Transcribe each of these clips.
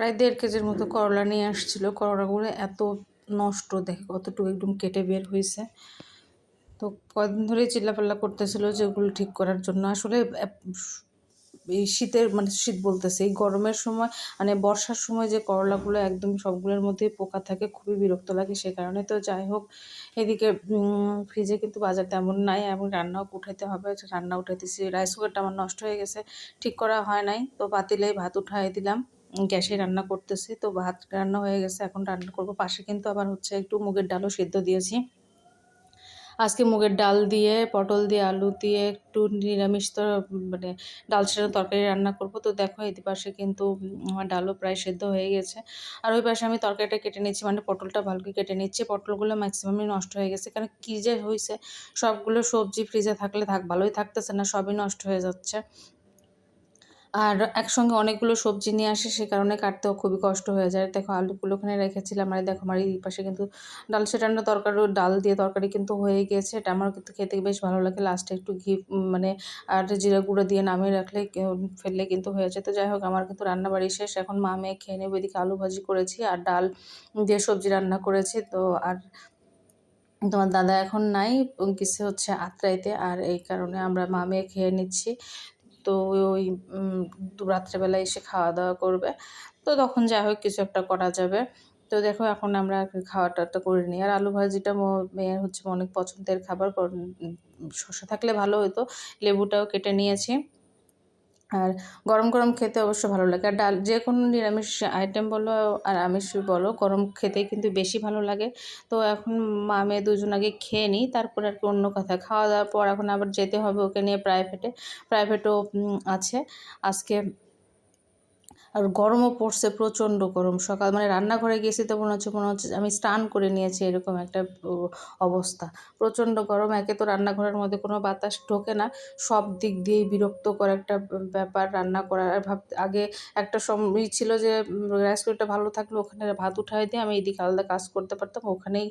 প্রায় 1.5 কেজির মতো করলা নিয়ে আসছিল। করলাগুলো এত নষ্ট, দেখে কতটুকু একদম কেটে বের হয়েছে। তো কয়েকদিন ধরেই চিল্লাপাল্লা করতেছিল যে ওগুলো ঠিক করার জন্য। আসলে এই শীতের মানে শীত বলতেছে, এই গরমের সময় মানে বর্ষার সময় যে করলাগুলো একদম সবগুলোর মধ্যেই পোকা থাকে, খুবই বিরক্ত লাগে। সে কারণে তো যাই হোক, এদিকে ফ্রিজে কিন্তু বাজার তেমন নাই, এবং রান্নাও উঠাইতে হবে। রান্না উঠাইতেছি, রাইস কুকারটা আমার নষ্ট হয়ে গেছে, ঠিক করা হয় নাই। তো পাতিলেই ভাত উঠাই দিলাম, গ্যাসে রান্না করতেছি। তো ভাত রান্না হয়ে গেছে, এখন রান্না করব। পাশে কিন্তু আবার হচ্ছে একটু মুগের ডালও সিদ্ধ দিয়েছি। আজকে মুগের ডাল দিয়ে, পটল দিয়ে, আলু দিয়ে একটু নিরামিষ তো মানে ডাল ছাড়া তরকারি রান্না করব। তো দেখো এই পাশে কিন্তু আমার ডালও প্রায় সেদ্ধ হয়ে গেছে। আর ওই পাশে আমি তরকারিটা কেটে নিচ্ছি, মানে পটলটা ভালো করে কেটে নিচ্ছি। পটলগুলো ম্যাক্সিমামই নষ্ট হয়ে গেছে, কারণ কী যে হয়েছে, সবগুলো সবজি ফ্রিজে থাকলে ভালোই থাকতেছে না, সবই নষ্ট হয়ে যাচ্ছে। আর একসঙ্গে অনেকগুলো সবজি নিয়ে আসে, সে কারণে কাটতেও খুবই কষ্ট হয়ে যায়। দেখো আলুগুলো ওখানে রেখেছিলাম, আর দেখো আমার এই পাশে কিন্তু ডাল সেটানো তরকারি, ডাল দিয়ে তরকারি কিন্তু হয়ে গিয়েছে। এটা আমার কিন্তু খেতে বেশ ভালো লাগে। লাস্টে একটু ঘি মানে আর জিরা গুঁড়ো দিয়ে নামিয়ে রাখলে ফেললে কিন্তু হয়ে যায়। তো যাই হোক, আমার কিন্তু রান্নাবাড়ি শেষ, এখন মা মেয়ে খেয়ে নেবে। এদিকে আলু ভাজি করেছি আর ডাল দিয়ে সবজি রান্না করেছি। তো আর তোমার দাদা এখন নাই, গেছে হচ্ছে আত্রাইতে, আর এই কারণে আমরা মা মেয়ে খেয়ে নিচ্ছি। তো ওই রাত্রেবেলা এসে খাওয়া দাওয়া করবে, তো তখন যা হোক কিছু একটা করা যাবে। তো দেখো এখন আমরা খাওয়াটা করে নিই। আর আলু ভাজিটা মেয়ের হচ্ছে অনেক পছন্দের খাবার। শসা থাকলে ভালো হতো, লেবুটাও কেটে নিয়েছি। আর গরম গরম খেতে অবশ্য ভালো লাগে। আর ডাল যে কোনো নিরামিষ আইটেম বলো আর আমিষ বলো, গরম খেতেই কিন্তু বেশি ভালো লাগে। তো এখন মা মেয়ে দুজন আগে খেয়ে নিই, তারপরে আর কি অন্য কথা। খাওয়া দাওয়ার পর এখন আবার যেতে হবে ওকে নিয়ে প্রাইভেটও আছে আজকে। আর গরমও পড়ছে, প্রচণ্ড গরম। সকাল মানে রান্নাঘরে গেছি তো মনে হচ্ছে আমি স্নান করে নিয়েছি, এরকম একটা অবস্থা। প্রচণ্ড গরম, একে তো রান্নাঘরের মধ্যে কোনো বাতাস ঢোকে না, সব দিক দিয়েই বিরক্তকর একটা ব্যাপার রান্না করার। আর আগে একটা সময় ছিল যে রাইস কুকারটা ভালো থাকলে ওখানে ভাত উঠাই দিয়ে আমি এইদিকে আলাদা কাজ করতে পারতাম, ওখানেই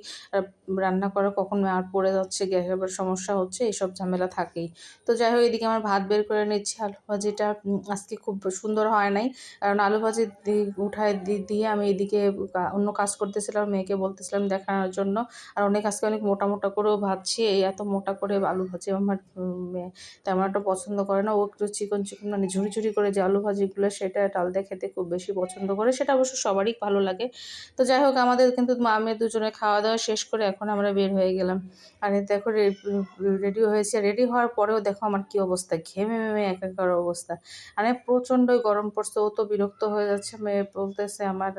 রান্না করা কখন আর পড়ে যাচ্ছে, গ্যাসের সমস্যা হচ্ছে, এইসব ঝামেলা থাকেই। তো যাই হোক, এদিকে আমার ভাত বের করে নিচ্ছি। আলু ভাজিটা আজকে খুব সুন্দর হয় নাই, কারণ আলু ভাজি উঠায় দিয়ে আমি এদিকে অন্য কাজ করতেছিলাম, মেয়েকে বলতেছিলাম দেখানোর জন্য। আর আজকে অনেক মোটা মোটা করেও ভাজছি, এই এত মোটা করে আলু ভাজি আমার মেয়ে তেমন একটা পছন্দ করে না। ও একটু চিকন চিকন মানে ঝুড়ি ঝুড়ি করে যে আলু ভাজিগুলো, সেটা ডাল দিয়ে খেতে খুব বেশি পছন্দ করে, সেটা অবশ্য সবারই ভালো লাগে। তো যাই হোক, আমাদের কিন্তু মা মেয়ে দুজনে খাওয়া দাওয়া শেষ করে এখন আমরা বের হয়ে গেলাম। আর দেখো রেডি হয়েছে, রেডি হওয়ার পরেও দেখো আমার কি অবস্থা, ঘেমে মেমে একাকার অবস্থা। মানে প্রচণ্ডই গরম পড়ছে, ও তো বিরক্ত হয়ে যাচ্ছে, মেয়ে বলতেছে আমার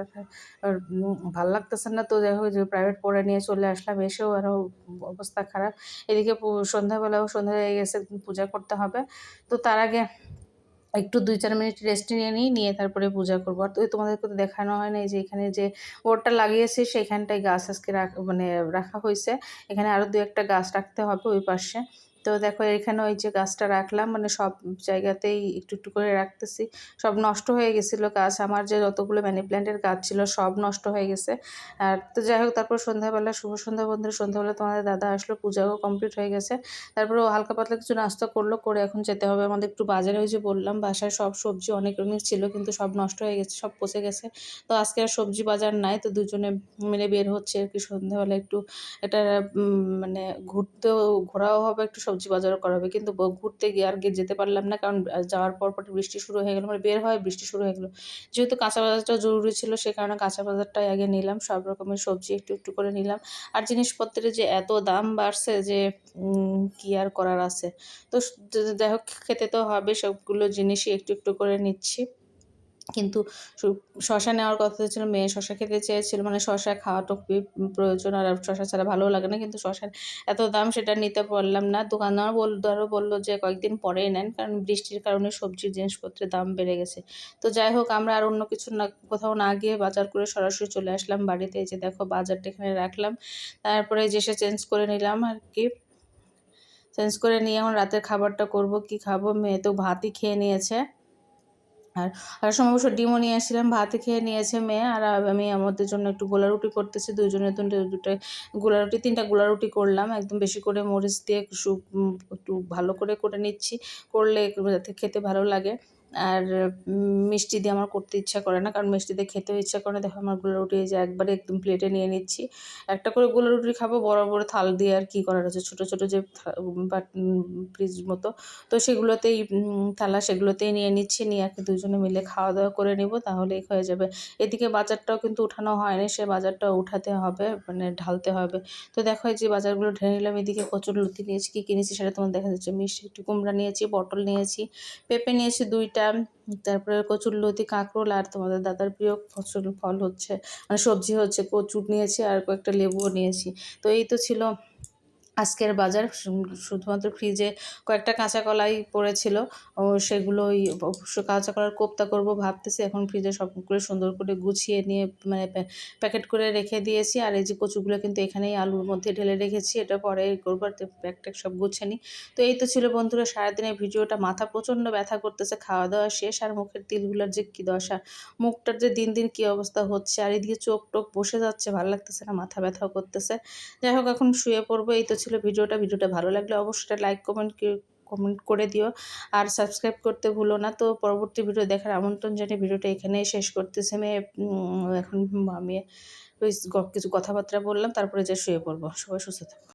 ভাল লাগতেছে না। তো যাই হোক, যে প্রাইভেট পড়ে নিয়ে চলে আসলাম, এসেও আরও অবস্থা খারাপ। এদিকে সন্ধ্যা হয়ে গেছে, পূজা করতে হবে। তো তার আগে একটু 2-4 মিনিট রেস্ট নিয়ে তারপরে পূজা করবো। আর তো তোমাদেরকে তো দেখানো হয় না, যে এখানে যে বোর্ডটা লাগিয়েছি সেখানটায় গাছ আজকে রাখা হয়েছে। এখানে আরও 2-1টা গাছ রাখতে হবে ওই পাশে। তো দেখো এখানে ওই যে গাছটা রাখলাম, মানে সব জায়গাতেই একটু একটু করে রাখতেছি। সব নষ্ট হয়ে গেছিলো গাছ, আমার যে যতগুলো মানি প্ল্যান্টের গাছ ছিল সব নষ্ট হয়ে গেছে। আর তো যাই হোক, তারপর সন্ধ্যাবেলা, শুভ সন্ধ্যা বন্ধুরা, সন্ধ্যাবেলা তোমাদের দাদা আসলো, পূজাও কমপ্লিট হয়ে গেছে। তারপরে ও হালকা পাতলা কিছু নাস্তা করলো, করে এখন যেতে হবে আমাদের একটু বাজারে। ওই যে বললাম, বাসায় সব সবজি অনেক ছিল, কিন্তু সব নষ্ট হয়ে গেছে, সব পচে গেছে। তো আজকে আর সবজি বাজার নাই, তো দুজনে মিলে বের হচ্ছে আর কি। সন্ধ্যাবেলা একটু এটা মানে ঘোরাও হবে, একটু সবজি বাজারও করা হবে। কিন্তু ঘুরতে গিয়ে আর যেতে পারলাম না, কারণ যাওয়ার পর বৃষ্টি শুরু হয়ে গেলো, মানে বের হয় বৃষ্টি শুরু হয়ে গেলো। যেহেতু কাঁচা বাজারটা জরুরি ছিল, সে কারণে কাঁচা বাজারটাই আগে নিলাম, সব রকমের সবজি একটু একটু করে নিলাম। আর জিনিসপত্রের যে এত দাম বাড়ছে যে কি আর করার আছে। তো যাই হোক, খেতে তো হবে, সবগুলো জিনিসই একটু একটু করে নিচ্ছি। কিন্তু শশা নেওয়ার কথা ছিল, মেয়ে শশা খেতে চেয়েছিল, মানে শশা খাওয়াটা খুবই প্রয়োজন, আর শশা ছাড়া ভালোও লাগে না। কিন্তু শশার এত দাম, সেটা নিতে পারলাম না। দোকানদারও বললো যে কয়েকদিন পরেই নেন, কারণ বৃষ্টির কারণে সবজির জিনিসপত্রের দাম বেড়ে গেছে। তো যাই হোক, আমরা আর অন্য কিছু না, কোথাও না গিয়ে বাজার করে সরাসরি চলে আসলাম বাড়িতে। এই যে দেখো বাজারটা এখানে রাখলাম, তারপরে যে সে চেঞ্জ করে নিলাম আর কি। চেঞ্জ করে নিয়ে এখন রাতের খাবারটা করব, কি খাবো। মেয়ে তো ভাতই খেয়ে নিয়েছে, আর সময় অবশ্য ডিমও নিয়ে এসেছিলাম, ভাতই খেয়ে নিয়েছে মেয়ে। আর আমি আমাদের জন্য একটু গোলা রুটি করতেছি, দুজনের জন্য দুটো গোলা রুটি, 3টা গোলা রুটি করলাম, একদম বেশি করে মরিচ দিয়ে একটু ভালো করে নিচ্ছি, করলে যাতে খেতে ভালো লাগে। আর মিষ্টি দিয়ে আমার করতে ইচ্ছা করে না, কারণ মিষ্টি দিয়ে খেতেও ইচ্ছা করে না। দেখো আমার গুঁড়ো রুটি এই যে একবারে একদম প্লেটে নিয়ে নিচ্ছি। একটা করে গুঁড়ো রুটি খাবো, বড় বড় থাল দিয়ে আর কি করার আছে, ছোটো ছোটো যে ফ্রিজ মতো, তো সেগুলোতেই থালা, সেগুলোতেই নিয়ে নিচ্ছি, নিয়ে আর কি দুজনে মিলে খাওয়া দাওয়া করে নিব, তাহলেই হয়ে যাবে। এদিকে বাজারটাও কিন্তু উঠানো হয়নি, সে বাজারটাও উঠাতে হবে, মানে ঢালতে হবে। তো দেখো এই যে বাজারগুলো ঢেলে নিলাম। এদিকে কচুরলতি নিয়েছি, কী কিনেছি সেটা তোমার দেখা যাচ্ছে। মিষ্টি একটু কুমড়া নিয়েছি, পটল নিয়েছি, পেঁপে নিয়েছি 2টা, তারপরে কচুরলতি, কাঁকরোল, আর তোমাদের দাদার প্রিয় ফল হচ্ছে, মানে সবজি হচ্ছে কচুর নিয়েছি, আর কয়েকটা লেবুও নিয়েছি। তো এই তো ছিল আজকের বাজার। শুধুমাত্র ফ্রিজে কয়েকটা কাঁচা কলাই পড়েছিল, ও সেগুলোই অবশ্য কাঁচা কলার কোপ্তা করব ভাবতেছি। এখন ফ্রিজে সবগুলো সুন্দর করে গুছিয়ে নিয়ে মানে প্যাকেট করে রেখে দিয়েছি। আর এই যে কচুগুলো কিন্তু এখানেই আলুর মধ্যে ঢেলে রেখেছি, এটা পরে করবো, আর প্যাক ট্যাক সব গুছিয়ে নিই। তো এই তো ছিল বন্ধুরা সারাদিনের ভিডিওটা। মাথা প্রচণ্ড ব্যথা করতেছে, খাওয়া দাওয়া শেষ, আর মুখের তিলগুলোর যে কী দশা, মুখটার যে দিন দিন কী অবস্থা হচ্ছে, আর এদিকে চোখ টোক বসে যাচ্ছে, ভালো লাগতেছে না, মাথা ব্যথাও করতেছে। যাই হোক এখন শুয়ে পড়বো। এই তো ছিল ভিডিওটা ভালো লাগলে অবশ্যই লাইক কমেন্ট করে দিও, আর সাবস্ক্রাইব করতে ভুলো না। তো পরবর্তী ভিডিও দেখার আমন্ত্রণ জানিয়ে ভিডিওটা এখানেই শেষ করতেছি আমি। এখন আমি ওই কিছু কথাবার্তা বললাম, তারপরে যে শুয়ে পড়বো। সবাই সুস্থ থাকো।